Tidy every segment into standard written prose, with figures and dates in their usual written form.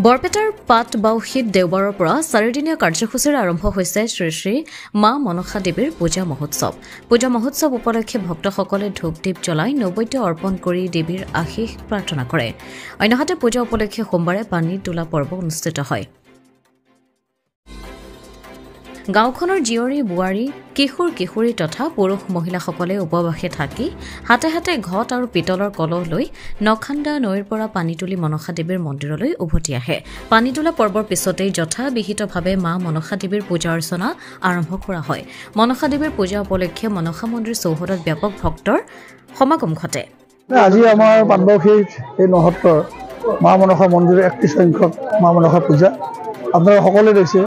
বৰপেটাৰ পাটবাউসীত দেওবাৰৰ পৰা 4দিনীয়া কাৰ্যসূচীৰে আৰম্ভ হৈছে শ্ৰী শ্ৰী মা মনসা দেৱীৰ পূজা মহোৎসৱ। পূজা মহোৎসৱ উপলক্ষে ভক্তসকলে ধূপ-দীপ জ্বলাই নৈবেদ্য অৰ্পণ কৰি দেৱীৰ আশীষ প্ৰাৰ্থনা কৰে। অন্যহাতে পূজা উপলক্ষে সোমবাৰে পানীত তোলা পৰ্ব অনুষ্ঠিত হয়। গাঁওখনৰ জীয়ৰী বোৱাৰী কিশোৰ কিশোৰী তথা পুৰুষ মহিলাসকলে উপবাসে থাকি হাতে হাতে ঘট আৰু পিতলৰ কলহ লৈ নখান্দা নৈৰ পৰা পানী তুলি মনসা দেৱীৰ মন্দিৰলৈ উভতি আহে। পানী তোলা পৰ্বৰ পিছতেই যথাবিহিতভাৱে মা মনসা দেৱীৰ পূজা অৰ্চনা আৰম্ভ কৰা হয়। মনসা দেৱীৰ পূজা উপলক্ষে মনসা মন্দিৰ চৌহদত ব্যাপক ভক্তৰ সমাগম ঘটে। আজি আমাৰ পাটবাউসীত এই নহত্ৰৰ মা মনসা মন্দিৰৰ 31 সংখ্যক মা মনসা পূজা আপোনালোকে সকলোৱে দেখিছে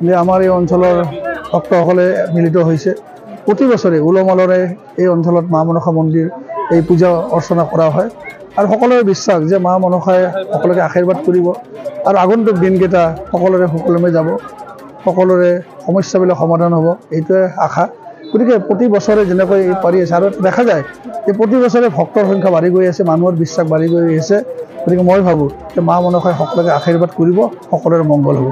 যে আমাৰ এই অঞ্চলৰ ভক্তসকলে মিলিত হৈছে। প্ৰতি বছৰে উলহ-মালহেৰে এই অঞ্চলত মা মনসা মন্দিৰ এই পূজা অৰ্চনা কৰা হয় আৰু সকলোৰে বিশ্বাস যে মা মনসাই সকলোকে আশীৰ্বাদ কৰিব আৰু আগন্তুক দিনকেইটা সকলোৰে সুকলমে যাব, সকলোৰে সমস্যাবিলাক সমাধান হ'ব, এইটোৱে আশা। গতিকে প্ৰতি বছৰে যেনেকৈ পাৰি আছে আৰু দেখা যায় যে প্ৰতি বছৰে ভক্তৰ সংখ্যা বাঢ়ি গৈ আছে, মানুহৰ বিশ্বাস বাঢ়ি গৈ আছে। গতিকে মই ভাবোঁ যে মা মনসাই সকলোকে আশীৰ্বাদ কৰিব, সকলোৰে মংগল হ'ব।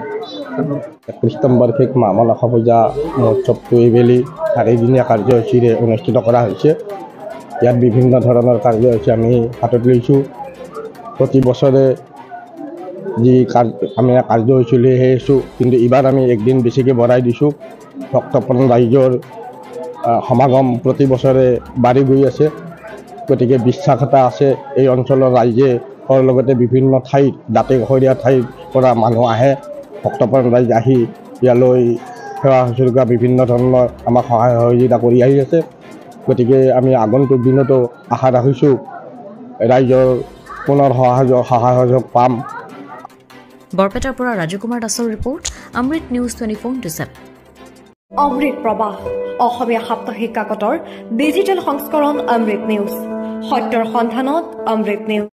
31তম বাৰ্ষিক মা মনসা পূজা মহোৎসৱটো এইবেলি 4দিনীয়া কাৰ্যসূচীৰে অনুষ্ঠিত কৰা হৈছে। ইয়াত বিভিন্ন ধৰণৰ কাৰ্যসূচী আমি হাতত লৈছোঁ। প্ৰতি বছৰে যি আমি কাৰ্যসূচী লৈ আহিছোঁ, কিন্তু এইবাৰ আমি একদিন বেছিকৈ বঢ়াই দিছোঁ। ভক্তপ্ৰাণ ৰাইজৰ সমাগম প্ৰতি বছৰে বাঢ়ি গৈ আছে। গতিকে বিশ্বাস এটা আছে এই অঞ্চলৰ ৰাইজে লগতে বিভিন্ন ঠাইত দাঁতিকাষৰীয়া ঠাইৰ পৰা মানুহ আহে। ভক্তপ্ৰাণ ৰাইজ আহি ইয়ালৈ সেৱা শুশ্ৰূষা বিভিন্ন ধৰণৰ আমাক সহায় সহযোগিতা কৰি আহি আছে। গতিকে আমি আগন্তুক দিনতো আশা ৰাখিছোঁ ৰাইজৰ পুনৰ সহায় সহযোগ পাম। বৰপেটাৰ পৰা ৰাজু কুমাৰ দাসৰ ৰিপৰ্ট, অমৃত নিউজ 24/7। অমৃত প্ৰবাহ অসমীয়া সাপ্তাহিক কাকতৰ ডিজিটেল সংস্কৰণ অমৃত নিউজ, সত্যৰ সন্ধানত অমৃত নিউজ।